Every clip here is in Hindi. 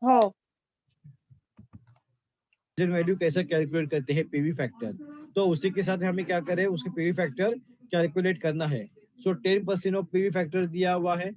हो. प्रेजेंट वैल्यू कैसे कैलकुलेट करते हैं पीवी फैक्टर, तो उसी के साथ हमें क्या करें, उसके पीवी फैक्टर कैलकुलेट करना है। सो 10% ऑफ पीवी फैक्टर दिया हुआ है।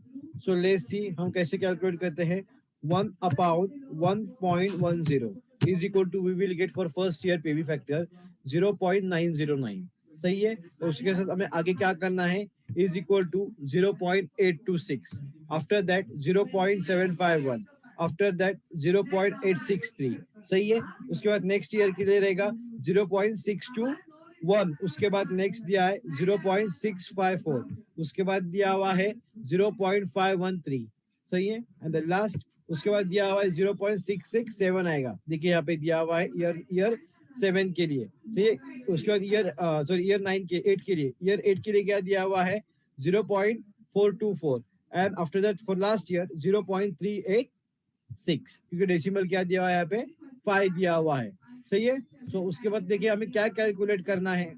सो लेट्स सी हम कैसे कैलकुलेट करते हैं। 1/1.10 is equal to we will get for first year PV factor 0.909। सही है। तो उसके साथ हमें आगे क्या करना है, is equal to 0.826, after that 0.751, after that 0.863। सही है। उसके बाद नेक्स्ट ईयर के लिए रहेगा 0.621, उसके बाद नेक्स्ट दिया है 0.654, उसके बाद दिया हुआ है 0.513। सही है। एंड द लास्ट उसके बाद दिया हुआ है 0.667 आएगा। देखिए यहाँ पे दिया हुआ है ईयर 7 के लिए। सही है। उसके बाद ईयर 9 के 8 के लिए, ईयर 8 के लिए क्या दिया हुआ है 0.424, and after that for last year 0.386, क्योंकि डेसिमल क्या दिया हुआ है यहाँ पे 5 दिया हुआ है। सही है। सो उसके बाद देखिए हमें क्या कैलकुलेट करना है,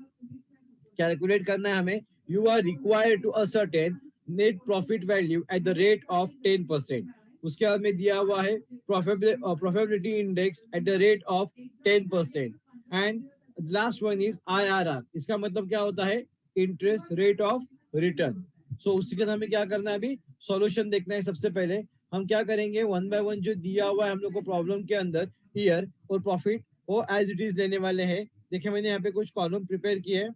हमें you are required to ascertain net profit value at the rate of 10%। उसके बाद में दिया हुआ है profitability index at the rate of 10%। And last one is IRR, इसका मतलब क्या होता है, interest rate of return. So उसके बाद हमें क्या करना है, अभी सॉल्यूशन देखना है। सबसे पहले हम क्या करेंगे, वन बाय वन जो दिया हुआ है हम लोग को प्रॉब्लम के अंदर, ईयर और प्रॉफिट वो एज इट इज लेने वाले हैं। देखिए मैंने यहाँ पे कुछ कॉलम प्रिपेयर किए हैं,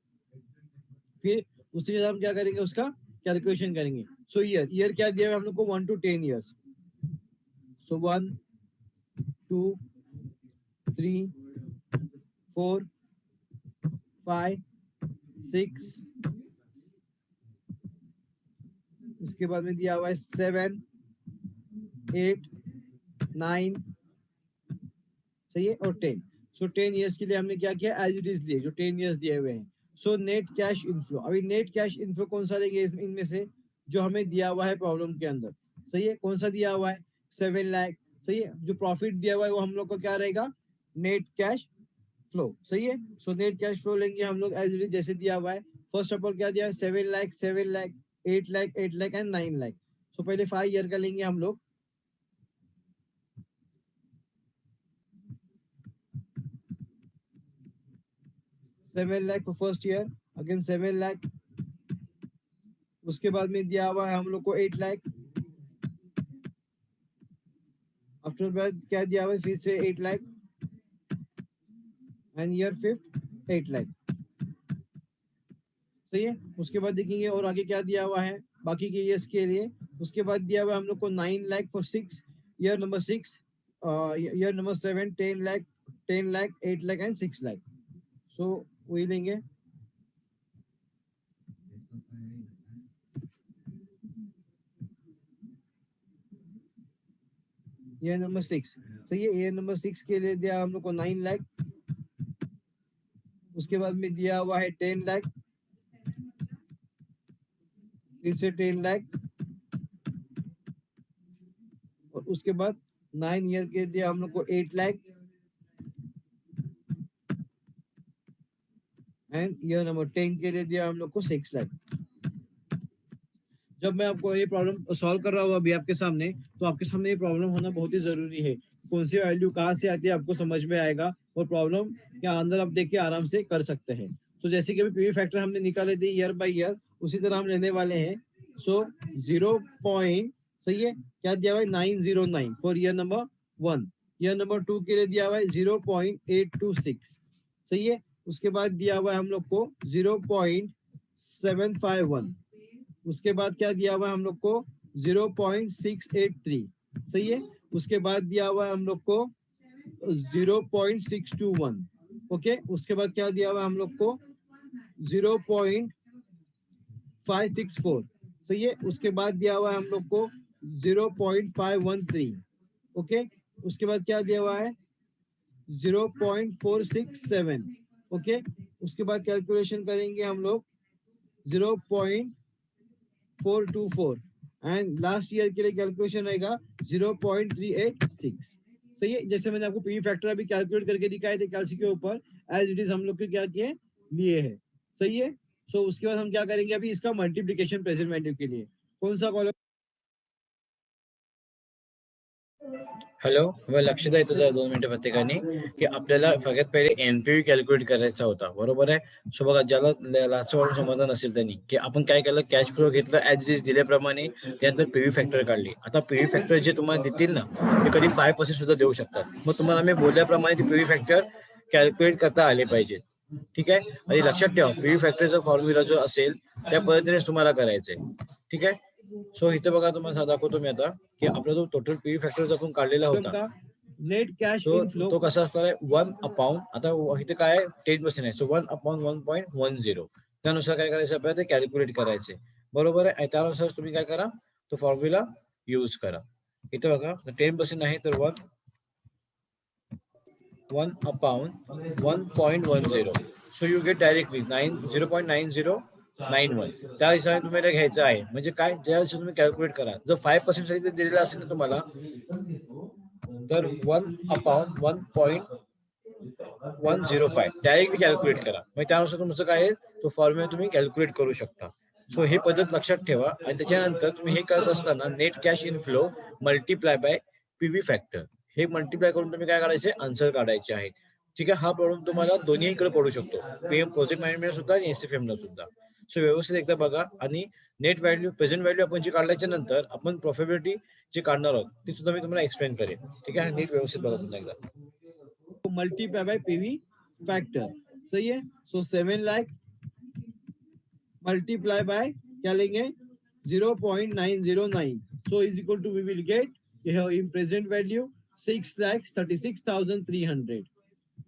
फिर उसके बाद हम क्या करेंगे, उसका कैलकुलेशन करेंगे। सो ईयर क्या दिया है हम लोग को, 1 to 10 years। सो 1, 2, 3, 4, 5, 6, उसके बाद में दिया हुआ है 7, 8, 9, सही है, और 10। सो 10 years के लिए हमने क्या किया, एज इट इज दिए जो 10 years दिए हुए हैं। सो नेट कैश इनफ्लो, अभी नेट कैश इनफ्लो कौन सा रहेगा इनमें से, जो हमें दिया हुआ है प्रॉब्लम के अंदर। सही है। कौन सा दिया हुआ है, 7 लाख। सही है। जो प्रॉफिट दिया हुआ है वो हम लोग को क्या रहेगा, नेट कैश फ्लो। सही है। सो नेट कैश फ्लो लेंगे हम लोग एज इट इज जैसे दिया हुआ है। फर्स्ट ऑफ ऑल क्या दिया है, 7 लाख, 7 लाख, 8 लाख, 8 लाख एंड 9 लाख। सो पहले 5 ईयर का लेंगे हम लोग। 7 lakh for first year, again 7 lakh. उसके बाद में दिया हुआ है हम लोग को 8 लाख। आफ्टर दैट क्या दिया हुआ है, फिर से 8 lakh, and year fifth 8 lakh. सही है। उसके बाद देखेंगे और आगे क्या दिया हुआ है बाकी के ईयर्स के लिए। उसके बाद दिया हुआ है हम लोग को 9 lakh for 6, year number 6, year number 7, 10 lakh, 10 lakh, 8 lakh and 6 lakh. So वही लेंगे। ईयर नंबर 6, सही है। ईयर नंबर 6 के लिए दिया हम लोग को 9 लाख। उसके बाद में दिया हुआ है 10 लाख, फिर से 10 लाख, और उसके बाद 9 ईयर के दिया हम लोग को 8 लाख, एंड ईयर नंबर 10 के लिए दिया हम लोग को 6 लाख। जब मैं आपको ये प्रॉब्लम सॉल्व कर रहा हूँ अभी आपके सामने, तो आपके सामने ये प्रॉब्लम होना बहुत ही जरूरी है। कौन सी वैल्यू कहाँ से आती है आपको समझ में आएगा, और प्रॉब्लम के अंदर आप देख के आराम से कर सकते हैं। तो जैसे कि अभी पीवी फैक्टर हमने निकाले थे ईयर बाय ईयर, उसी तरह हम लेने वाले हैं। सो 0 पॉइंट, सही है, क्या दिया हुआ है 909 for year number 1। Year number 2 के लिए दिया हुआ है 0.826। सही है। उसके बाद दिया हुआ है हम लोग को 0.751। उसके बाद क्या दिया हुआ है हम लोग को 0.683। सही है। उसके बाद दिया हुआ है हम लोग को 0.621। ओके। उसके बाद क्या दिया हुआ है हम लोग को 0.564। सही है। उसके बाद दिया हुआ है हम लोग को 0.513। ओके। उसके बाद क्या दिया हुआ है 0.467। ओके। उसके बाद कैलकुलेशन करेंगे हम लोग 0.424, एंड लास्ट ईयर के लिए कैलकुलेशन रहेगा 0.386। सही है। जैसे मैंने आपको पीवी फैक्टर अभी कैलकुलेट करके दिखाए थे कैलसी के ऊपर, एज इट इज हम लोग के क्या किए, लिए है। सही है। सो उसके बाद हम क्या करेंगे, अभी इसका मल्टीप्लीकेशन प्रेजेंट वैल्यू के लिए कौन सा कॉलम, हॅलो, लक्षात आहे तुझं 2 मिनिटं प्रत्येकाने की आपल्याला सगळ्यात पहिले एनपीव्ही कॅल्क्युलेट करायचा होता, बरोबर आहे. सो बघा, ज्याला लास्ट वाढून समाधान असेल त्यांनी की आपण काय केलं, कॅश फ्लो घेतलं ऍज इट इज दिल्याप्रमाणे, त्यानंतर पीव्ही फॅक्टर काढली. आता पीव्ही फॅक्टर जे तुम्हाला देतील ना, ते कधी 5% सुद्धा देऊ शकतात. मग तुम्हाला मी बोलल्याप्रमाणे ते पीव्ही फॅक्टर कॅल्क्युलेट करता आले पाहिजेत. ठीक आहे. आणि लक्षात ठेवा, पीव्ही फॅक्टरचा फॉर्म्युला जो असेल त्या पद्धतीने तुम्हाला करायचंय. ठीक आहे. सो इथे बघा, तुम्हाला दाखवतो मी आता की आपला जो टोटल पीव्ही फॅक्टर जो आपण काढलेला होता, नेट कॅश इनफ्लो तो कसा असणार आहे, 1/, आता इथे काय 10% आहे, सो 1/1.10. त्यानुसार काय करायचं, आपल्याला ते कॅल्क्युलेट करायचे, बरोबर आहे. आणि त्यानुसार तुम्ही काय करा, तो फॉर्म्युला यूज करा. इथे बघा 10% आहे, तर 1/1.10. So you get directly 0.9091. त्या हिशोबाने तुम्हाला घ्यायचं आहे. म्हणजे काय, ज्या दिवशी तुम्ही कॅल्क्युलेट करा, जर 5% जरी दिलेलं असेल ना तुम्हाला, तर 1/1.105 डायरेक्टली कॅल्क्युलेट करा. म्हणजे त्यानुसार तुमचं काय आहे, तो फॉर्म्युला तुम्ही कॅल्क्युलेट करू शकता. सो ही पद्धत लक्षात ठेवा. आणि त्याच्यानंतर तुम्ही हे करत असताना net cash inflow multiply by PV factor, हे मल्टिप्लाय करून तुम्ही काय काढायचे, आन्सर काढायचे आहेत. ठीक आहे. हा प्रॉब्लेम तुम्हाला दोन्ही इकडे पडू शकतो, पीएम प्रोजेक्ट मॅनेजमेंट सुद्धा आणि एसएफएम ला सुद्धा. सो व्यवस्थित एकदा बघा. आणि नेट व्हॅल्यू, प्रेझेंट व्हॅल्यू आपण जी काढल्याच्या नंतर आपण प्रॉफिटेबिलिटी जे काढणार आहोत ती सुद्धा मी तुम्हाला एक्सप्लेन करेन. ठीक आहे. नीट व्यवस्थित बघा पुन्हा एकदा. मल्टीप्लाई बाय पीवी फैक्टर, सही है. सो 7 लाख मल्टीप्लाई बाय क्या लेंगे 0.909. So is equal to we will get in present value 6,36,300.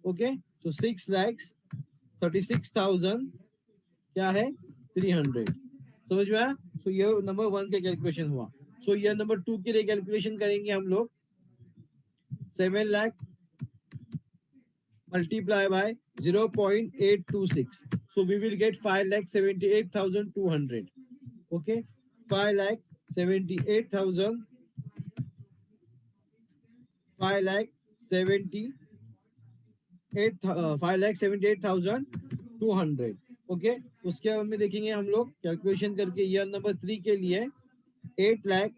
Okay. So 6,36,000 क्या है 300. समझ में आया. सो ये नंबर 1 का कैलकुलेशन हुआ. सो ये नंबर 2 के लिए कैलकुलेशन करेंगे हम लोग. 7 lakh multiply by 0.826. So we will get 5,78,200. Okay, 5,78,000. 5,78,200. Okay. उसके बाद में देखेंगे हम लोग कैलकुलेशन करके ईयर नंबर 3 के लिए 8 लाख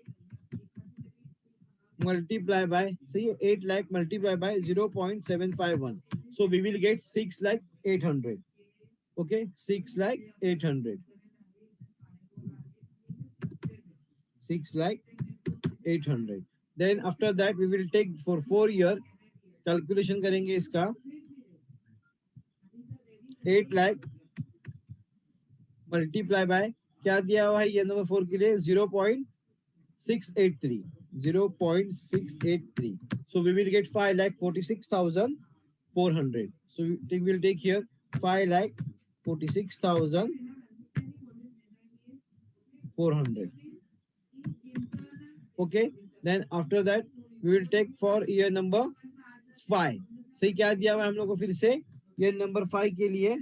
मल्टीप्लाई बाय, सही है, 8 lakh multiply bye 0.751. So we will get 6,800. Okay, 6,800. 6,800. Then after that we will take for 4 year calculation करेंगे इसका. 8 लाख मल्टीप्लाई बाय क्या दिया हुआ है ये नंबर 4 के लिए 0.683. 0.683. So we will get 5,46,400. So we will take here 5,46,400. Okay. Then after that we will take for year number 5. सही क्या दिया हुआ है हम लोग को फिर से, ये नंबर 5 के लिए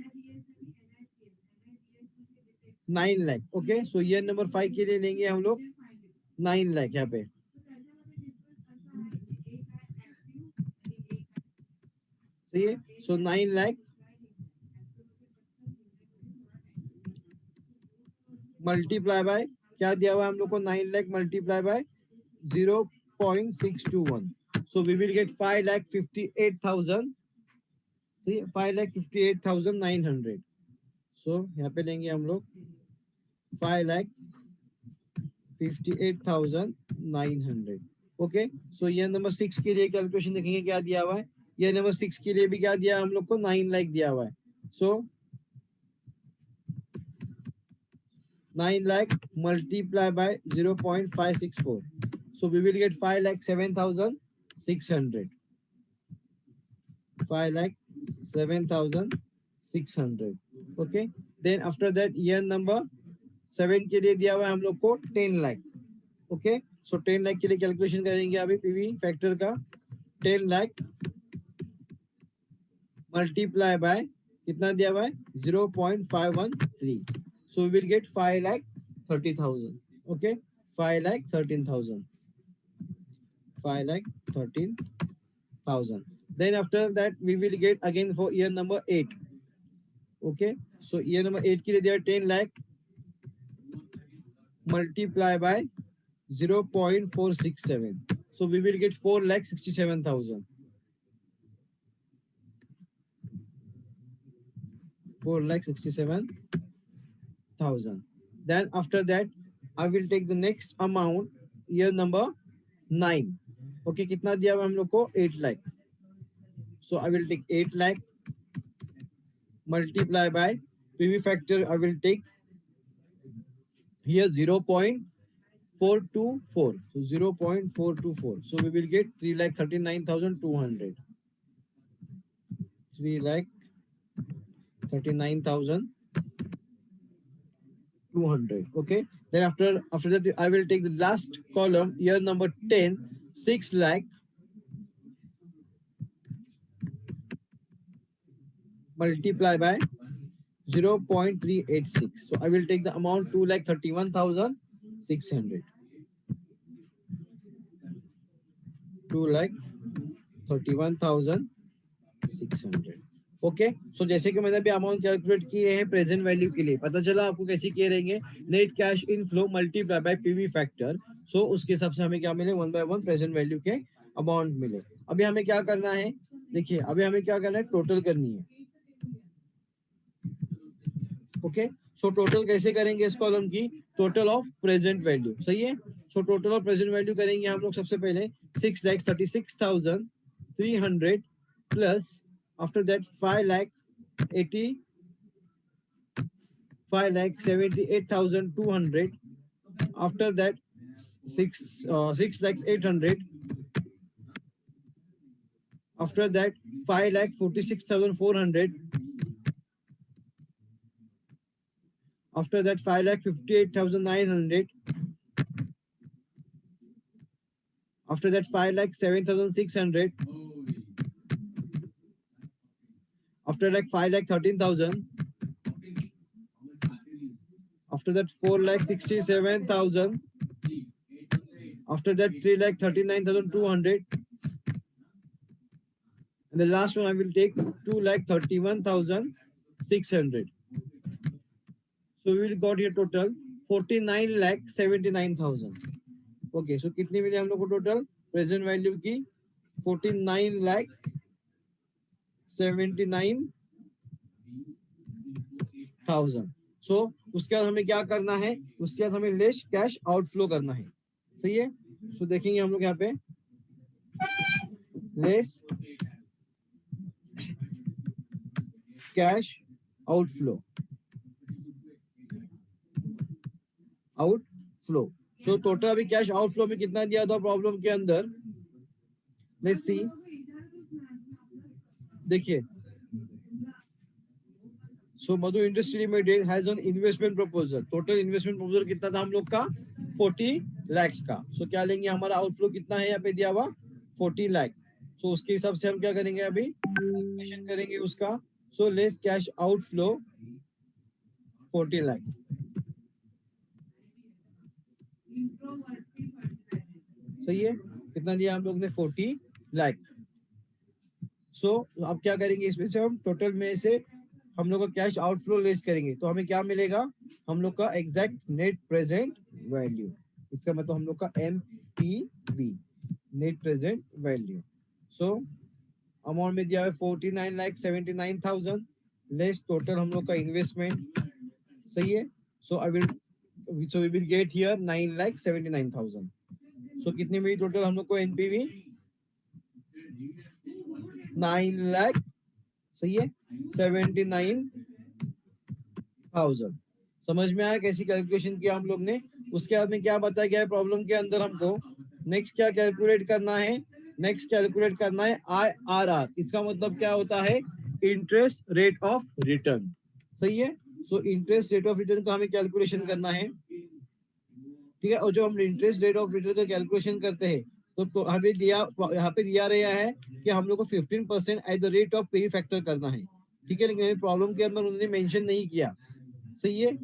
9 लाख. ओके. सो ईयर नंबर 5 के लिए लेंगे हम लोग 9 लाख यहाँ पे. सही है. सो 9 लाख मल्टीप्लाई बाय क्या दिया हुआ है हम लोग को, 9 lakh multiply by 0.621. So we will get 5,58,000. सही है, 5,58,900. सो यहाँ पे लेंगे हम लोग 5,58,900. ओके. सो ये नंबर 6 के लिए कैलकुलेशन देखेंगे क्या दिया हुआ है. ये नंबर 6 के लिए भी क्या दिया हम लोग को, 9 लाख दिया हुआ है. सो 9 lakh multiply by 0.564. So we will get 5,07,600. 5,07,600. Okay. Then after that year number 7 के लिए दिया हुआ है हम लोग को 10 लाख. ओके. सो 10 लाख के लिए कैलकुलेशन करेंगे अभी पीवी फैक्टर का. 10 लाख मल्टीप्लाई बाय कितना दिया हुआ है 0.513. So we will get 5,30,000. Okay, 5,13,000. 5,13,000. Then after that we will get again for year number 8. Okay, so year number 8 के लिए दिया 10 lakh multiply by 0.467. So we will get 4,67,000. 4,67,000. Then after that, I will take the next amount, year number 9. Okay, कितना दिया हुआ हम लोग को? 8 lakh. So I will take 8 lakh multiply by PV factor. I will take here 0.424. So 0.424. So we will get 3,39,200. 3,39,200. Okay. Then after that, I will take the last column, year number 10, 6 lakh multiply by 0.386. So I will take the amount 2,31,600. 2,31,600. Okay, सो जैसे कि मैंने अभी अमाउंट कैलकुलेट किए हैं प्रेजेंट वैल्यू के लिए, पता चला आपको कैसे किए रहेंगे? Net cash inflow multiply by PV factor. So उसके हिसाब से हमें क्या मिले? 1 बाय 1 प्रेजेंट वैल्यू के अमाउंट मिले. अभी हमें क्या करना है? देखिए, अभी हमें क्या करना है? टोटल करनी है. ओके, सो टोटल कैसे करेंगे इस कॉलम की? Total of present value. सही है. So total of present value करेंगे हम लोग सबसे पहले 6,36,300 plus after that 5,78,200. After that 6,800. After that 5,46,400. After that 5,58,900. After that 5,07,600. After that 5,13,000. After that 4,67,000. After that 3,39,200. And the last one I will take 2,31,600. So we will got here total 49,79,000. Okay, सो कितनी मिली हम लोग को टोटल प्रेजेंट वैल्यू की? 49,79,000. सो उसके बाद हमें क्या करना है? उसके बाद हमें लेस कैश आउटफ्लो करना है. सही है. सो देखेंगे हम लोग यहाँ पे लेस कैश आउटफ्लो. तो टोटल अभी कैश आउटफ्लो में कितना दिया था प्रॉब्लम के अंदर? Let's see. देखिए, so Madhu industry limited has on investment proposal. Total investment proposal कितना था हम लोग का? 40 lakhs का. सो क्या लेंगे? हमारा आउटफ्लो कितना है यहाँ पे दिया हुआ? 40 lakh. सो उसके हिसाब से हम क्या करेंगे? अभी कैलकुलेशन करेंगे उसका. So less cash outflow 40 lakh. सही है. कितना दिया हम लोग ने? 40 lakh. सो अब क्या करेंगे? इसमें से हम टोटल में से हम लोग का कैश आउटफ्लो लेस करेंगे तो हमें क्या मिलेगा? हम लोग का एग्जैक्ट नेट प्रेजेंट वैल्यू. इसका मतलब हम लोग का MPV, net present value. So amount में दिया है 49,79,000 लेस टोटल हम लोग का इन्वेस्टमेंट. सही है. So we will get here 9,79,000. So कितनी मिली टोटल हम लोग को एनपीवी? 9 लाख. सही है. 79,000. समझ में आया कैसी कैलकुलेशन किया हम लोग ने? उसके बाद में क्या बताया गया है प्रॉब्लम के अंदर हमको? नेक्स्ट क्या कैलकुलेट करना है? नेक्स्ट कैलकुलेट करना है IRR. इसका मतलब क्या होता है? Interest rate of return. सही है. सो इंटरेस्ट रेट ऑफ रिटर्न का हमें कैलकुलेशन करना है. ठीक है. और जो हम इंटरेस्ट रेट ऑफ रिटर्न का कैलकुलेशन करते हैं तो हमें दिया यहाँ पे दिया रहा है कि हम लोग को 15% एट द रेट ऑफ पे फैक्टर करना है. ठीक है. लेकिन प्रॉब्लम के अंदर उन्होंने मेंशन नहीं किया. सही है.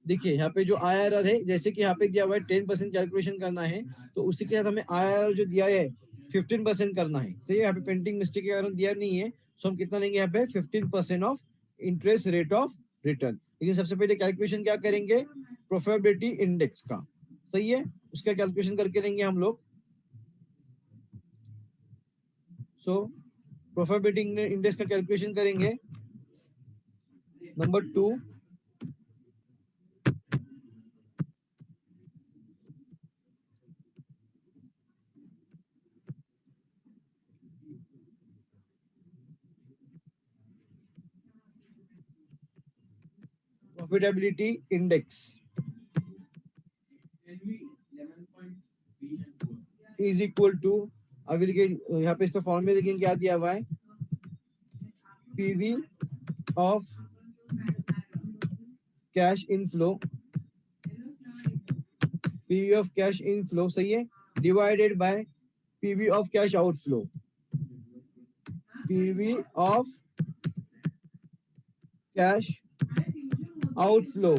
देखिए यहाँ पे जो IRR है, जैसे कि यहाँ पे दिया हुआ है 10% कैलकुलेशन करना है तो उसी के साथ हमें IRR जो दिया है 15% करना है. सही है. यहाँ पे पेंटिंग मिस्टेक के कारण दिया नहीं है. सो हम कितना लेंगे यहाँ पे? 15% of interest rate of return. लेकिन सबसे पहले कैलकुलेशन क्या करेंगे? प्रोफेबिलिटी इंडेक्स का. सही है. उसका कैलकुलेशन करके लेंगे हम लोग. सो प्रॉफिटेबिलिटी इंडेक्स का कैलकुलेशन करेंगे। Number 2, profitability index is equal to, अभी यहाँ पे इसका फॉर्मूला देखिए क्या दिया हुआ है, PV of cash inflow, PV of cash inflow, सही है, divided by PV of cash outflow, PV of cash outflow.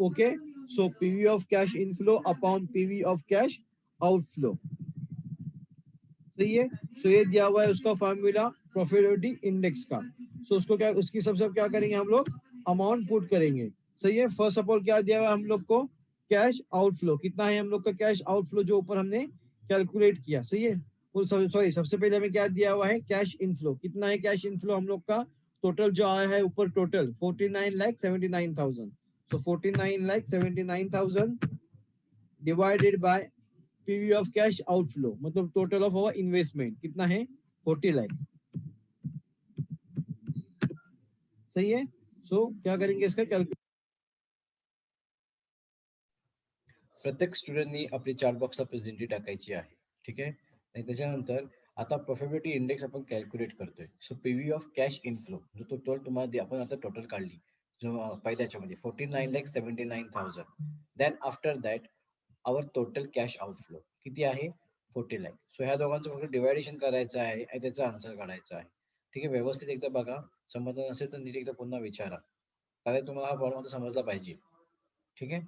Okay, so PV of cash inflow upon PV of cash outflow, सही है। सो ये दिया हुआ है उसका फॉर्मूला प्रॉफिटेबिलिटी इंडेक्स का। सो उसको क्या, उसकी सबसे क्या करेंगे हम लोग, अमाउंट पुट करेंगे, सही है। फर्स्ट ऑफ ऑल क्या दिया हुआ है हम लोग को, कैश आउटफ्लो कितना है हम लोग का, कैश आउटफ्लो जो ऊपर हमने कैलकुलेट किया, सही है। सॉरी, सबसे पहले हमें क्या दिया हुआ है, कैश इनफ्लो कितना है, कैश इनफ्लो हम लोग का टोटल जो आया है ऊपर, total 49,79,000। So 49,79,000 divided by PV of cash outflow, मतलब टोटल ऑफ अवर इन्वेस्टमेंट कितना है, 40 लाख, सही है। सो क्या करेंगे इसका कैलकुलेट, प्रत्येक स्टुडंटनी आपली चार्ट बॉक्सला प्रेझेंटी टाकायची आहे, ठीक आहे। आणि त्याच्यानंतर आता प्रॉफिटेबिलिटी इंडेक्स आपण कॅल्क्युलेट करतोय। So PV of cash inflow जो टोटल तुम्हाला आपण आता टोटल काढली, जो पहिल्याच्या मध्ये 49,79,000, then after that our total cash outflow किती आहे, 40 लाख। सो ह्या दोघांचं फक्त डिवायडेशन करायचं आहे आणि त्याचा आन्सर काढायचा आहे, ठीक आहे। व्यवस्थित एकदा बघा, समजलं नसेल तर नीट एकदा पुन्हा विचारा, कारण तुम्हाला हा प्रॉब्लेम समजला पाहिजे, ठीक है।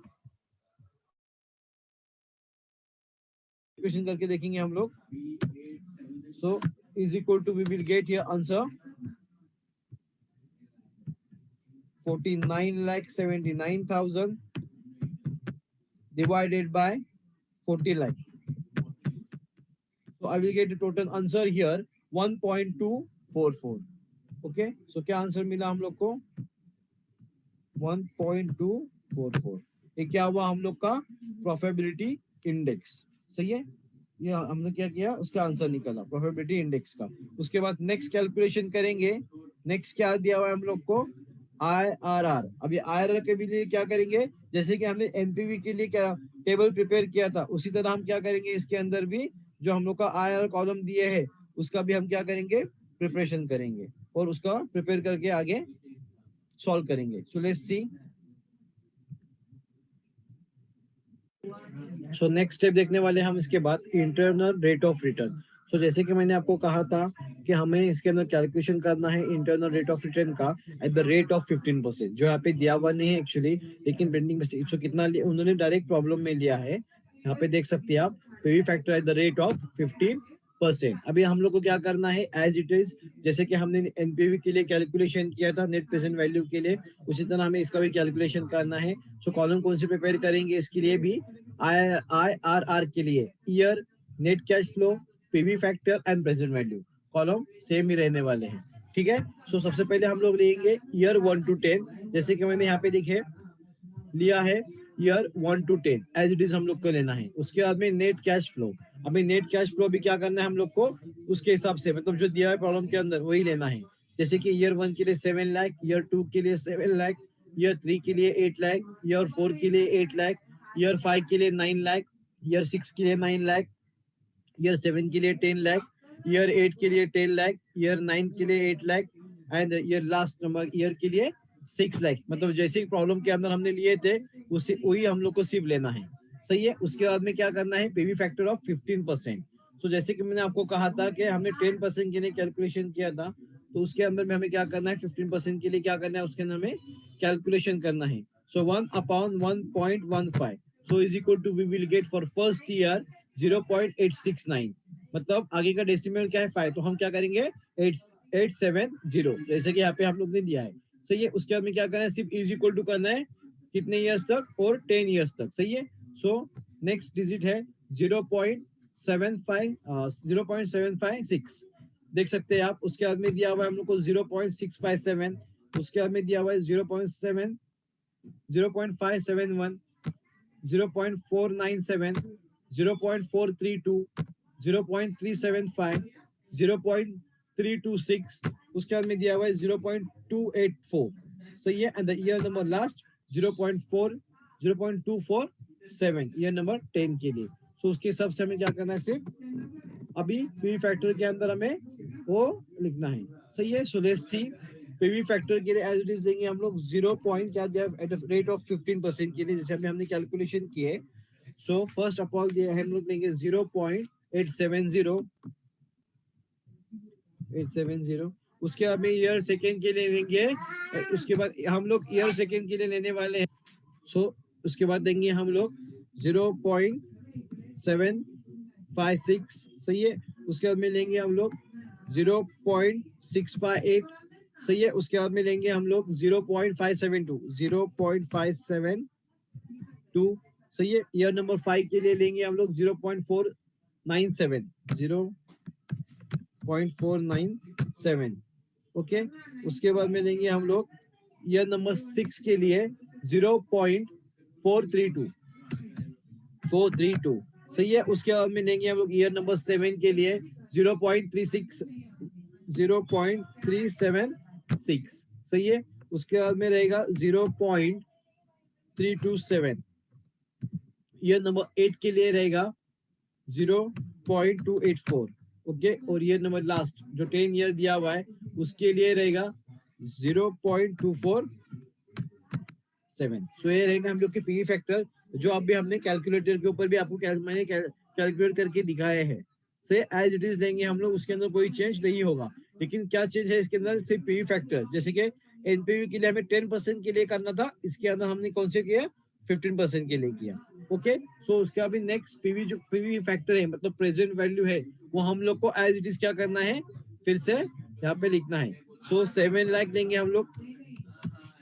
क्वेश्चन करके देखेंगे हम लोग। So is equal to, we will get here answer 49,79,000 divided by 40 lakh. So I will get the total answer here 1.244. Okay, so क्या आंसर मिला हम लोग को, 1.244। ये क्या हुआ हम लोग का प्रॉफिटेबिलिटी इंडेक्स, सही है। ये हमने क्या किया, उसका आंसर निकला प्रॉफिटेबिलिटी इंडेक्स का। उसके बाद नेक्स्ट कैलकुलेशन करेंगे। नेक्स्ट क्या दिया हुआ है हम लोग को, IRR। अभी IRR के लिए क्या करेंगे, जैसे कि हमने एनपीवी के लिए क्या टेबल प्रिपेयर किया था, उसी तरह हम क्या करेंगे इसके अंदर भी जो हम लोग का IRR कॉलम दिए है उसका भी हम क्या करेंगे, प्रिपरेशन करेंगे और उसका प्रिपेयर करके आगे सॉल्व करेंगे। So let's see. So next step देखने वाले हम इसके बाद, इंटरनल रेट ऑफ रिटर्न। सो जैसे कि मैंने आपको कहा था कि हमें इसके अंदर कैलकुलेशन करना है इंटरनल रेट ऑफ रिटर्न का एट द रेट ऑफ 15%, जो यहाँ पे दिया हुआ नहीं है एक्चुअली, लेकिन पेंडिंग में सो कितना उन्होंने डायरेक्ट प्रॉब्लम में लिया है, यहाँ पे देख सकते हैं आप, PV factor eight the rate of 15%। अभी हम लोग को क्या करना है, एज इट इज, जैसे कि हमने एनपीवी के लिए कैलकुलेशन किया था नेट प्रेजेंट वैल्यू के लिए, उसी तरह हमें इसका भी कैलकुलेशन करना है। सो कॉलम कौन से प्रिपेयर करेंगे इसके लिए भी, IRR के लिए year, net cash flow, PV factor and present value, column same ही रहने वाले हैं, ठीक है। सो सबसे पहले हम लोग लेंगे ईयर 1 to 10, जैसे कि मैंने यहाँ पे देखे लिया है year 1 to 10 as it is हम लोग को लेना है। उसके बाद में नेट कैश फ्लो, अभी नेट कैश फ्लो भी क्या करना है हम लोग को उसके हिसाब से, मतलब जो दिया है प्रॉब्लम के अंदर वही लेना है। जैसे कि ईयर 1 के लिए 7 लाख, ईयर 2 के लिए 7 लाख, ईयर 3 के लिए 8 लाख, ईयर 4 के लिए 8 लाख, ईयर 5 के लिए 9 लाख, ईयर 6 के लिए 9 लाख, ईयर 7 के लिए 10 लाख, ईयर 8 के लिए 10 लाख, ईयर 9 के लिए 8 lakh and year last number year के लिए 6 लाख। मतलब जैसे प्रॉब्लम के अंदर हमने लिए थे उसी वही हम लोग को सिर्फ लेना है, सही है। उसके बाद में क्या करना है, पीवी फैक्टर ऑफ 15%। सो जैसे कि मैंने आपको कहा था कि हमने 10% के लिए कैलकुलेशन किया था, तो उसके अंदर में हमें क्या करना है, 15% के लिए क्या करना है, उसके अंदर हमें कैलकुलेशन करना है। So 1/1.15, so is equal to we will get for first year 0.869, मतलब आगे का डेसिमल क्या है 5, तो हम क्या करेंगे 870, जैसे कि यहाँ पे हम लोग ने दिया है, सही है। उसके बाद में क्या करना है, सिर्फ इज इक्वल टू करना है कितने ईयर्स तक, और 10 ईयर्स तक, सही है। सो नेक्स्ट डिजिट है 0.756 देख सकते हैं आप। उसके बाद में दिया हुआ है हम लोग को 0.657, उसके बाद में दिया हुआ है 0.7, 0.571, 0.497, 0.432, 0.375, 0.326, उसके बाद में दिया हुआ है 0.284, सही है। And the year number last 0.247 year number 10 के लिए। सो उसके हिसाब से हमें क्या करना है, सिर्फ अभी पीवी फैक्टर के अंदर हमें वो लिखना है, सही है। So let's see PV factor के लिए एज इट इज लेंगे हम लोग 0 पॉइंट क्या दिया एट रेट ऑफ 15% के लिए, जैसे हमने कैलकुलेशन किए। सो फर्स्ट ऑफ ऑल दिया है हम लोग लेंगे 0.870, उसके बाद में ईयर सेकेंड के लिए लेंगे, उसके बाद हम लोग ईयर सेकेंड के लिए लेने वाले हैं। सो उसके बाद देंगे हम लोग 0.756, सही है। उसके बाद में लेंगे हम लोग 0.658, सही है। उसके बाद में लेंगे हम लोग 0.572, 0.572, सही है। ईयर नंबर 5 के लिए लेंगे हम लोग 0.497, 0.497, ओके। उसके बाद में लेंगे हम लोग ईयर नंबर 6 के लिए 0.432, 432, सही है। उसके बाद में लेंगे हम लोग ईयर नंबर 7 के लिए 0.36, 0.376, सही है। उसके बाद में रहेगा 0.327, ईयर नंबर 8 के लिए रहेगा 0.284, ओके। और ईयर नंबर लास्ट जो 10 ईयर दिया हुआ है उसके लिए रहेगा 0.247। सो ये रहेगा हम लोग के पीवी फैक्टर, जो अभी हमने कैलकुलेटर के ऊपर भी आपको मैंने कैलकुलेट करके दिखाए हैं। से एज इट इज लेंगे हम लोग, उसके अंदर कोई चेंज नहीं होगा। लेकिन क्या चेंज है इसके अंदर, सिर्फ पीवी फैक्टर, जैसे कि एनपीवी के लिए हमें 10% के लिए करना था, इसके अंदर हमने कौन से किया, 15% के लिए किया, ओके। सो उसके अभी नेक्स्ट पीवी जो पीवी फैक्टर है मतलब प्रेजेंट वैल्यू है, वो हम लोग को एज इट इज क्या करना है, फिर से यहाँ पे लिखना है। सो 7 लाख देंगे हम लोग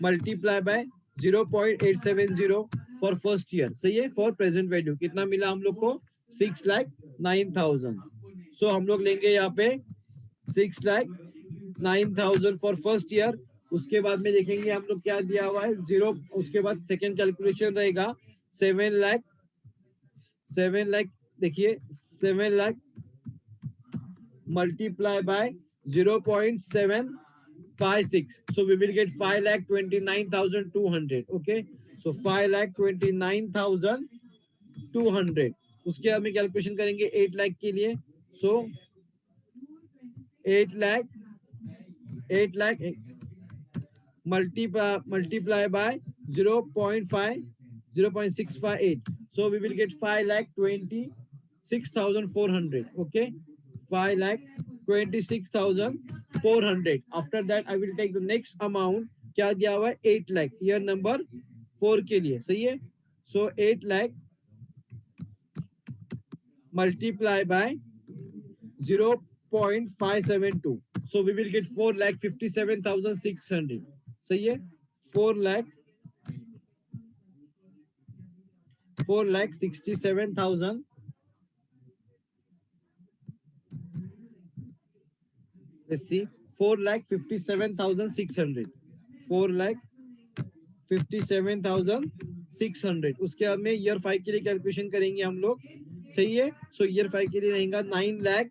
multiply by 0.870 for first year, सही है। फॉर प्रेजेंट वैल्यू कितना मिला हम लोग को, 6,09,000। सो हम लोग लेंगे यहाँ पे 6,09,000 फॉर फर्स्ट ईयर। उसके बाद में देखेंगे हम लोग क्या दिया हुआ है, जीरो। उसके बाद सेकेंड कैलकुलेशन रहेगा 7 लाख, 7 लाख देखिए 7 lakh multiply bye 0.756, so we will get 5,29,200, okay। so 5,29,200। उसके बाद में कैलकुलेशन करेंगे 8 लाख के लिए। सो 8 lakh multiply by 0.658, so we will get 5,26,400, okay। 5,26,400। after that I will take the next amount, क्या दिया हुआ है, 8 लाख ईयर नंबर 4 के लिए, सही है। सो 8 lakh multiply by 0.572, so we will get 4,57,600, सही है। 4,67,000, let's see, 4,57,600, 4,57,600। उसके बाद में ईयर 5 के लिए कैलकुलेशन करेंगे हम लोग, सही है। सो ईयर 5 के लिए रहेगा 9 लाख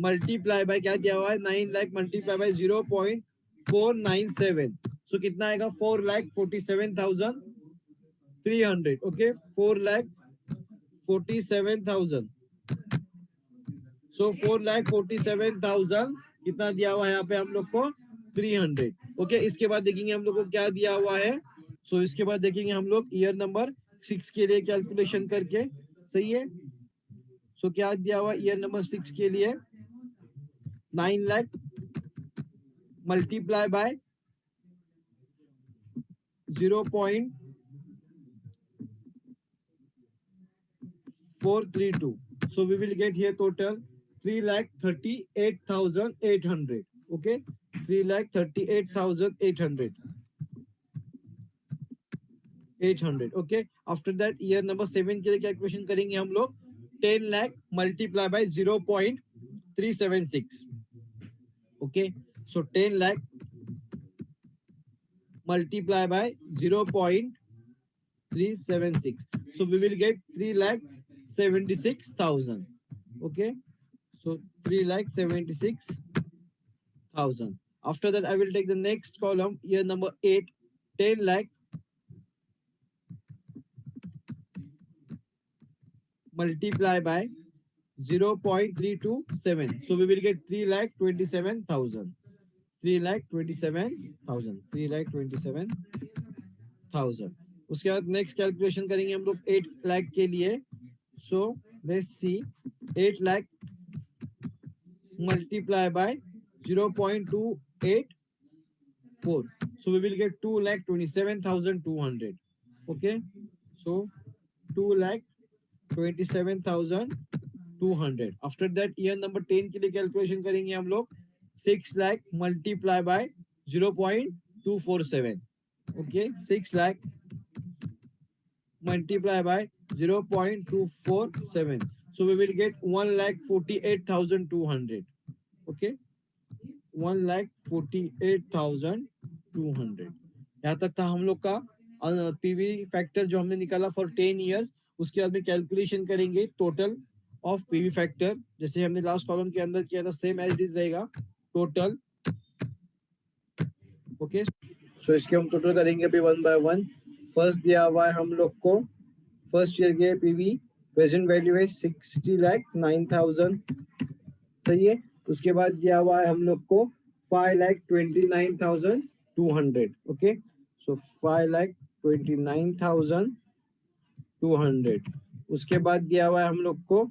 मल्टीप्लाई बाय क्या दिया हुआ है, 9 लाख मल्टीप्लाई बाय 0.497, सो कितना आएगा, 4,47,300, ओके। 4,47,000, सो 4,47,000 कितना दिया हुआ है यहाँ पे हम लोग को, 300, ओके। इसके बाद देखेंगे हम लोग को क्या दिया हुआ है। सो इसके बाद देखेंगे हम लोग ईयर नंबर 6 के लिए कैलकुलेशन करके, सही है। सो क्या दिया हुआ ईयर नंबर 6 के लिए, 9 lakh multiply bye 0.432, so we will get here total 3,38,800, okay। 3,38,800, 800, okay। After that year number 7 के लिए कैलकुलेशन करेंगे हम लोग 10 lakh multiply by 0.376. Okay, so 10 lakh multiply by 0.376. So we will get 3,76,000. Okay, so 3,76,000. After that, I will take the next column, year number 8, 10 lakh multiply by 0.327. So we will get 3,27,000. 3,27,000. 3,27,000. उसके बाद नेक्स्ट कैलकुलेशन करेंगे हम लोग 8 लाख के लिए. So let's see 8 lakh multiply by 0.284. So we will get 2,27,200. Okay, so 2,27,200. After that, year number 10 के लिए कैलकुलेशन करेंगे हम लोग 6 lakh multiply by 0.247. Okay, 6 lakh multiply by 0.247. So we will get 1,48,200. Okay, 1,48,200. यहाँ तक था हम लोग का पीवी फैक्टर जो हमने निकाला फॉर 10 इयर्स. उसके बाद में कैलकुलेशन करेंगे टोटल ऑफ पीवी फैक्टर, जैसे हमने लास्ट कॉलम के अंदर किया था, सेम एज इट इज रहेगा टोटल. ओके, सो इसके हम टोटल करेंगे अभी वन बाय वन. फर्स्ट दिया हुआ है हम लोग को फर्स्ट ईयर के पीवी प्रेजेंट वैल्यू है 60,09,000. सही है. उसके बाद दिया हुआ है हम लोग को 5,29,200. ओके, सो 5,29,200. उसके बाद दिया हुआ है हम लोग को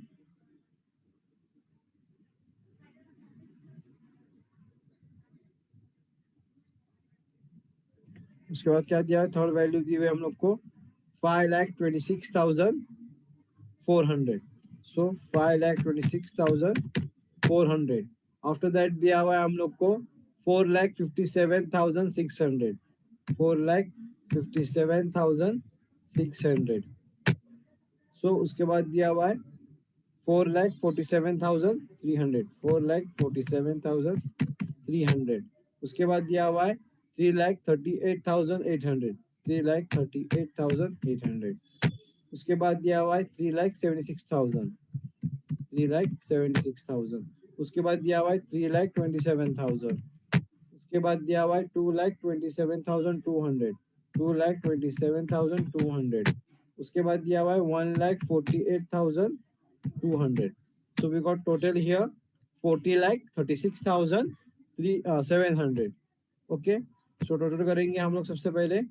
उसके बाद क्या दिया है, थर्ड वैल्यू दी हुई हम लोग को 5,26,400. सो 5,26,400. आफ्टर दैट दिया हुआ है हम लोग को 4,57,600. 4,57,600. सो उसके बाद दिया हुआ है 4,47,300. 4,47,300. उसके बाद दिया हुआ है 3,38,800. 3,38,800. उसके बाद दिया हुआ है 3,76,000. 3,76,000. उसके बाद दिया हुआ है 3,27,000. उसके बाद दिया हुआ है 2,27,200. 2,27,200. उसके बाद दिया हुआ है 1,48,200. So we got total here 40,36,700. Okay, so total करेंगे हम लोग सबसे पहले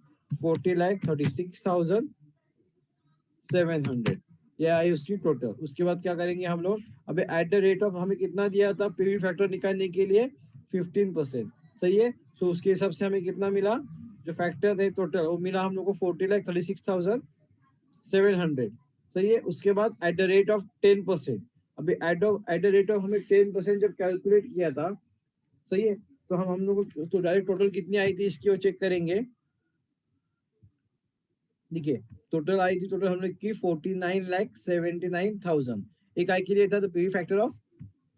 40,36,700. यह आई उसकी टोटल. उसके बाद क्या करेंगे हम लोग, अभी एट द रेट ऑफ हमें कितना दिया था पीवी फैक्टर निकालने के लिए 15%. सही है. सो उसके हिसाब से हमें कितना मिला, जो फैक्टर है टोटल वो मिला हम लोग को 40,36,700. सही है. उसके बाद एट द रेट ऑफ 10%. अभी एट द रेट ऑफ हमें 10% जब कैलकुलेट किया था, सही है, तो हम लोग तो डायरेक्ट टोटल कितनी आई थी इसकी वो चेक करेंगे. देखिए टोटल आई थी, टोटल हमने की 49,79,000. एक आई के लिए था तो पीवी फैक्टर ऑफ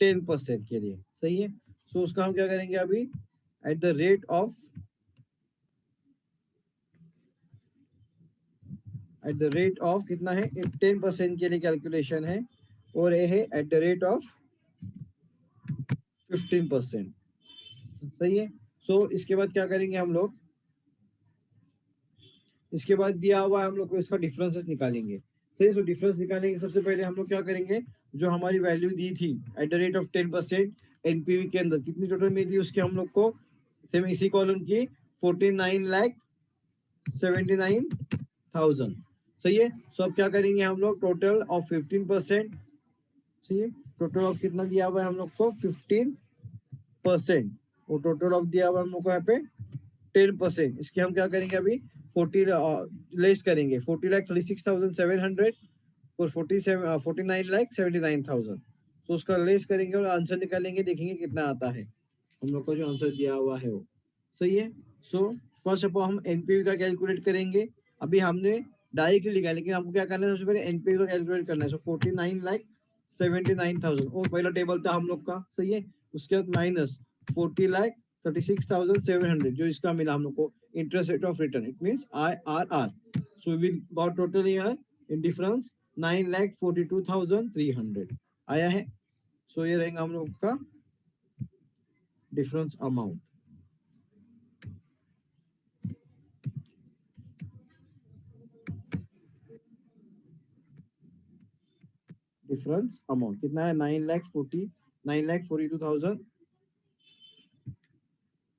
10% के लिए. सही है. सो उसका हम क्या करेंगे अभी, एट द रेट ऑफ कितना है 10% के लिए कैलकुलेशन है, और ये है एट द रेट ऑफ 15%. सही है. सो इसके बाद क्या करेंगे हम लोग, इसके बाद दिया हुआ है हम लोग को इसका डिफरेंसेस निकालेंगे. सही. सो डिफरेंस निकालने के सबसे पहले हम लोग क्या करेंगे, जो हमारी वैल्यू दी थी eight the rate of 10% NPV के अंदर कितनी टोटल में थी, उसके हम लोग को सेम इसी कॉलम की 49,79,000. सही है. सो अब क्या करेंगे हम लोग, टोटल ऑफ 15%. सही है. टोटल ऑफ कितना दिया हुआ है हम लोग को 15%, और टोटल ऑफ दिया हुआ है हम लोग को यहाँ पे 10%. इसके हम क्या करेंगे अभी 40 लेस करेंगे 40,36,700 और 49,79,000. तो उसका लेस करेंगे और आंसर निकालेंगे, देखेंगे कितना आता है हम लोग को जो आंसर दिया हुआ है वो. सही है. सो फर्स्ट ऑफ ऑल हम एनपीवी का कैलकुलेट करेंगे. अभी हमने डायरेक्टली लिखा है, लेकिन हमको क्या करना है, सबसे पहले एनपीवी का कैलकुलेट करना है. सो 49,79,000 79,000 वो पहला टेबल था हम लोग का, सही है। उसके बाद माइनस 40,36,700 जो इसका मिला हम लोग को interest rate of return, it means IRR। So we got total year in difference 9,42,300 आया है। सो ये रहेगा हम लोग का डिफरेंस अमाउंट। डिफरेंस अमाउंट कितना है? 9,42,300।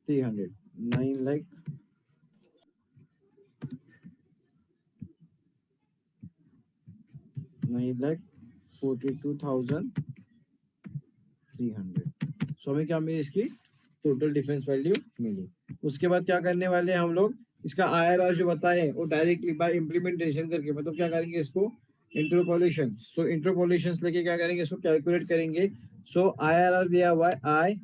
9,42,300। सो हमें क्या मिली? इसकी टोटल डिफरेंस वैल्यू मिली। उसके बाद क्या करने वाले हैं हम लोग? इसका IRR जो बताए वो डायरेक्टली बाय इम्प्लीमेंटेशन करके, मतलब क्या करेंगे इसको? इंटरपोलेशन। सो इंटरपोलेशन लेके क्या करेंगे? इसको कैलकुलेट करेंगे। सो IRR दिया हुआ है आई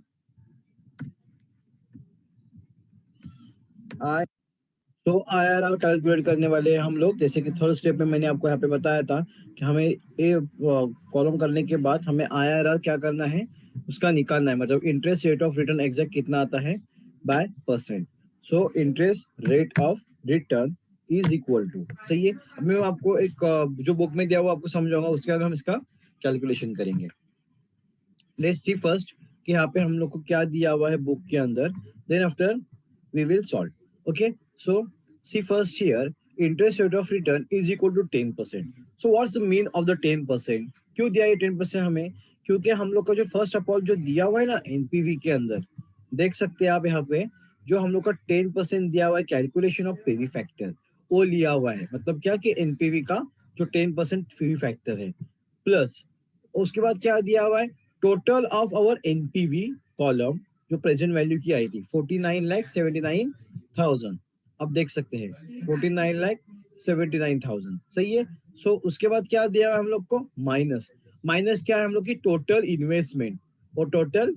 तो IRR कैलकुलेट करने वाले हैं हम लोग। जैसे कि थर्ड स्टेप में मैंने आपको यहाँ पे बताया था कि हमें ए कॉलम करने के बाद हमें IRR क्या करना है? उसका निकालना है, मतलब interest rate of return exact कितना आता है by percent. So interest rate of return is equal to, सही है। अब मैं आपको एक जो बुक में दिया हुआ आपको समझाऊंगा, उसके बाद हम इसका कैलकुलेशन करेंगे। लेट्स सी फर्स्ट कि यहाँ पे हम लोग को क्या दिया हुआ है बुक के अंदर, then after we will solve. Okay, so see first here, interest rate of return is equal to 10%. So what's the mean of the 10%? क्यों दिया ये 10% हमें? क्योंकि हम लोग का जो फर्स्ट ऑफ ऑल जो दिया हुआ है ना एनपीवी के अंदर, देख सकते हैं आप यहाँ पे जो हम लोग का 10% दिया हुआ है कैलकुलेशन ऑफ पीवी फैक्टर, वो लिया हुआ है। मतलब क्या कि एनपीवी का जो 10% पीवी फैक्टर है, प्लस उसके बाद क्या दिया हुआ है? Total of our NPV column जो प्रेजेंट वैल्यू की आई थी 49,79,000। अब देख सकते हैं 49,79,000, सही है। सो उसके बाद क्या दिया है हम लोग को? माइनस। माइनस क्या है हम लोग की? Total investment. और टोटल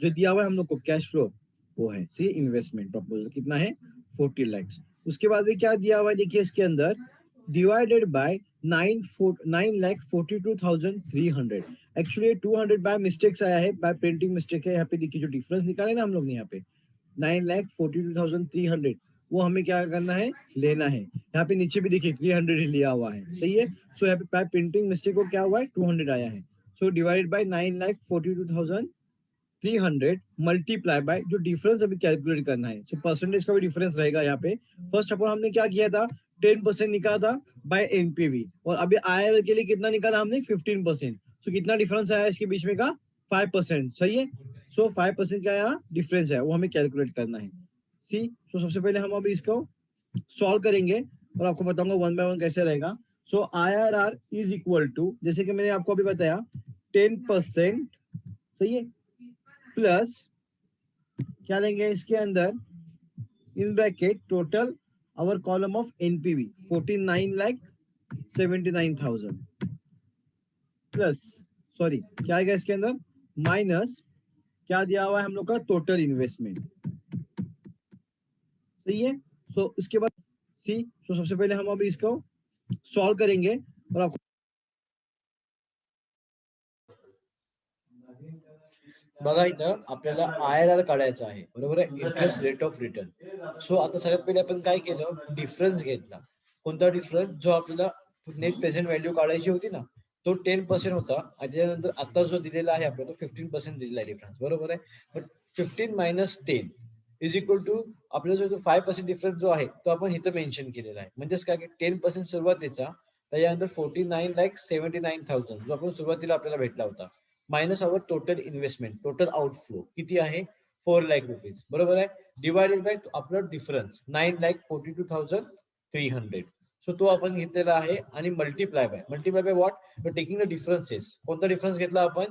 जो दिया हुआ है हम लोग को कैश फ्लो, वो है सी इन्वेस्टमेंट प्रपोजल कितना है? 40 लाख। उसके बाद भी क्या दिया हुआ है देखिए इसके अंदर, divided by 9,42,300। Actually 200 by mistakes आया है, बाय प्रिंटिंग मिस्टेक है। यहाँ पे देखिए जो डिफरेंस निकाले ना हम लोग ने यहाँ पे 9,42,300, वो हमें क्या करना है? लेना है। यहाँ पे नीचे भी देखिए 300 ही लिया हुआ है, सही है। सो यहाँ पे बाय प्रिंटिंग मिस्टेक को क्या हुआ है? 200 आया है। So divided by 9,42,300 multiply by जो डिफरेंस अभी कैलकुलेट करना है। सो परसेंटेज का भी डिफरेंस रहेगा यहाँ पे। फर्स्ट ऑफ ऑल हमने क्या किया था? 10% निकाला था बाय एनपीवी, और अभी IRR के लिए कितना निकाला हमने? 15%। सो कितना डिफरेंस आया इसके बीच में का? 5%, सही है। सो 5% का यहाँ डिफरेंस है, वो हमें कैलकुलेट करना है। सी, सो सबसे पहले हम अभी इसको सॉल्व करेंगे और आपको बताऊंगा वन बाय वन कैसे रहेगा। सो IRR इज इक्वल टू, जैसे कि मैंने आपको अभी बताया 10%, सही है, प्लस क्या लेंगे इसके अंदर? In bracket total our column of NPV 49,79,000 plus, sorry क्या आएगा इसके अंदर? माइनस क्या दिया हुआ है हम लोग का? टोटल इन्वेस्टमेंट, सही है। सो इसके बाद सी, सो सबसे पहले हम अभी इसको सॉल्व करेंगे और आपको बघा इथं आपल्याला IRR काढायचा आहे, बरोबर आहे, इंटरेस्ट रेट ऑफ रिटर्न। सो आता सगळ्यात पहिले आपण काय केलं? डिफरन्स घेतला। कोणता डिफरन्स? जो आपल्याला नेट प्रेझेंट व्हॅल्यू काढायची होती ना, तो 10% होता आणि त्याच्यानंतर आता जो दिलेला आहे आपल्याला तो 15% दिलेला आहे डिफरन्स, बरोबर आहे। But 15 minus 10 is equal to आपल्याला जो 5% डिफरन्स जो आहे तो आपण इथं मेन्शन केलेला आहे। म्हणजेच काय की 10% सुरुवातीचा, त्याच्यानंतर 49,79,000 जो आपण सुरुवातीला आपल्याला भेटला होता, minus our total investment, total outflow किती आहे? 4 लाख रुपीज, बरोबर आहे, डिवायडेड बाय आपला डिफरन्स 9,42,300। सो तो आपण घेतलेला आहे आणि multiply by what? Taking the differences. कोणता डिफरन्स घेतला आपण?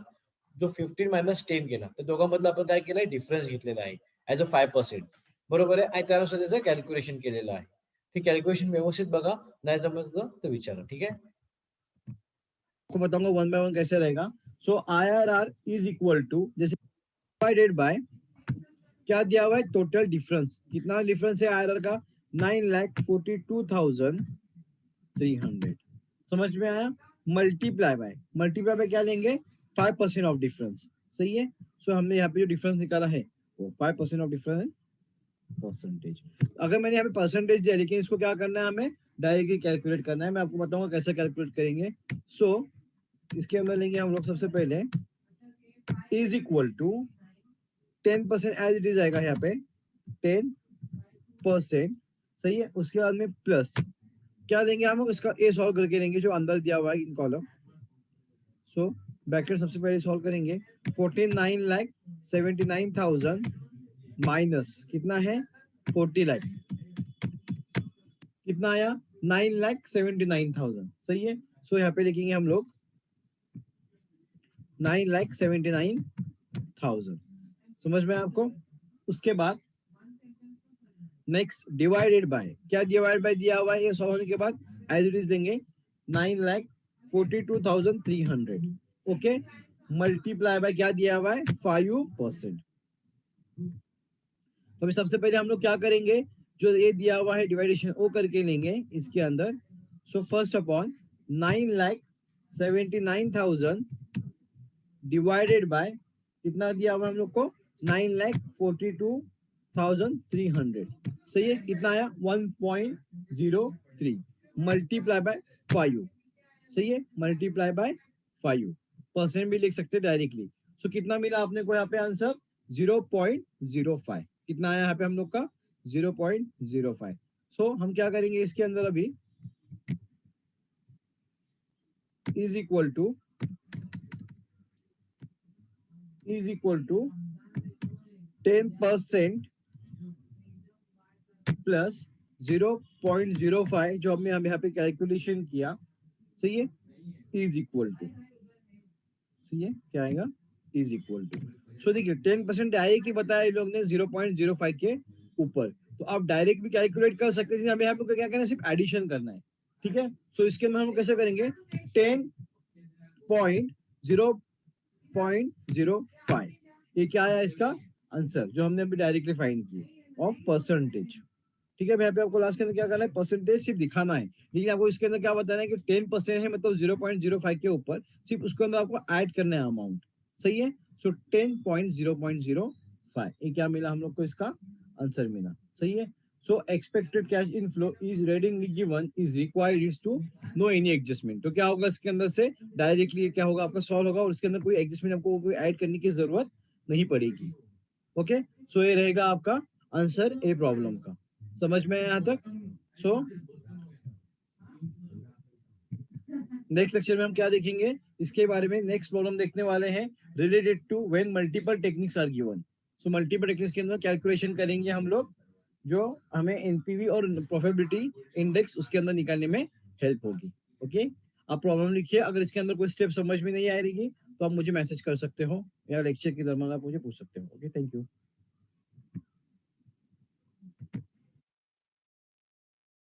जो 15 मायनस 10 केला, तर दोघांमधला आपण काय केलाय? डिफरन्स घेतलेला आहे ऍज अ 5%, बरोबर आहे, आणि त्यानुसार त्याचं कॅल्क्युलेशन केलेलं आहे। हे कॅल्क्युलेशन व्यवस्थित बघा, नाही समजलं तर विचारा, ठीक आहे। आपको बताऊंगा वन बाय वन कैसे रहेगा। सो IRR इज इक्वल टू, जैसे डिवाइडेड बाय क्या दिया हुआ है? Total difference. कितना डिफरेंस है IRR का? 9,42,300। समझ में आया? मल्टीप्लाई बाय क्या लेंगे 5% ऑफ डिफरेंस, सही है। सो हमने यहाँ पे जो डिफरेंस निकाला है वो 5% ऑफ डिफरेंस परसेंटेज। अगर मैंने यहाँ पे परसेंटेज दिया लेकिन इसको क्या करना है हमें डायरेक्टली कैलकुलेट करना है, मैं आपको बताऊंगा कैसे कैलकुलेट करेंगे। सो इसके अंदर लेंगे हम लोग सबसे पहले is equal to 10% as it is आएगा यहाँ पे 10%, सही है। उसके बाद में प्लस क्या देंगे हम लोग इसका ए सॉल्व करके लेंगे जो अंदर दिया हुआ है इन कॉलम। सो ब्रैकेट सबसे पहले सॉल्व करेंगे 49,79,000 माइनस कितना है 40 लाख, कितना आया 9,79,000, सही है। सो यहाँ पे लिखेंगे हम लोग 9,79,000, समझ में आपको। उसके बाद नेक्स्ट डिवाइडेड बाय, क्या डिवाइड बाय दिया हुआ है ये सॉल्व होने के बाद एज इट इज देंगे 9,42,300, ओके। मल्टीप्लाई बाय क्या दिया हुआ है 5%। तो अभी सबसे पहले हम लोग क्या करेंगे जो ये दिया हुआ है डिवाइडेशन वो करके लेंगे इसके अंदर। So first upon 9,79,000 divided by कितना दिया हुआ हम लोग को 9,42,300, सही है। कितना आया 1.03 मल्टीप्लाई बाय 5, सही है। मल्टीप्लाई बाय 5% भी लिख सकते हैं डायरेक्टली। सो कितना मिला आपने को यहाँ पे आंसर 0.05, कितना आया यहाँ पे हम लोग का 0.05। सो हम क्या करेंगे इसके अंदर अभी इज इक्वल टू 10% प्लस 0.05 जो हमने हम यहाँ पे कैलकुलेशन किया, सही है, इज इक्वल टू, सही है, क्या आएगा इज इक्वल टू। सो देखिए 10% डायरेक्टली बताया इन लोग ने 0.05 के ऊपर, तो आप डायरेक्ट भी कैलकुलेट कर सकते हैं। हमें यहाँ पे क्या करना है सिर्फ एडिशन करना है, ठीक है। सो इसके अंदर हम कैसे करेंगे 10.0.05, ये क्या आया इसका आंसर जो हमने अभी डायरेक्टली फाइंड किया ऑफ परसेंटेज, ठीक है। यहाँ पे आपको लास्ट के अंदर क्या करना है परसेंटेज सिर्फ दिखाना है, लेकिन आपको इसके अंदर क्या बताना है कि 10% है मतलब 0.05 के ऊपर सिर्फ उसके अंदर आपको ऐड करना है अमाउंट, सही है। सो 10.0.05 ये क्या मिला हम लोग को इसका आंसर मिला, सही है। So expected cash inflow is readily given is required is to know any adjustment. तो क्या होगा इसके अंदर से डायरेक्टली क्या होगा आपका सॉल्व होगा और उसके अंदर कोई एडजस्टमेंट आपको कोई ऐड करने की जरूरत नहीं पड़ेगी, ओके। सो ये रहेगा आपका आंसर ए प्रॉब्लम का, समझ में यहाँ तक। सो नेक्स्ट लेक्चर में हम क्या देखेंगे इसके बारे में, नेक्स्ट प्रॉब्लम देखने वाले हैं related to when multiple techniques are given. So multiple techniques के अंदर कैलकुलेशन करेंगे हम लोग जो हमें एनपीवी और प्रोबेबिलिटी इंडेक्स उसके अंदर निकालने में हेल्प होगी, ओके। आप प्रॉब्लम लिखिए, अगर इसके अंदर कोई स्टेप समझ में नहीं आ रही तो आप मुझे मैसेज कर सकते हो या लेक्चर के दरमियान आप मुझे पूछ सकते हो, ओके। Thank you.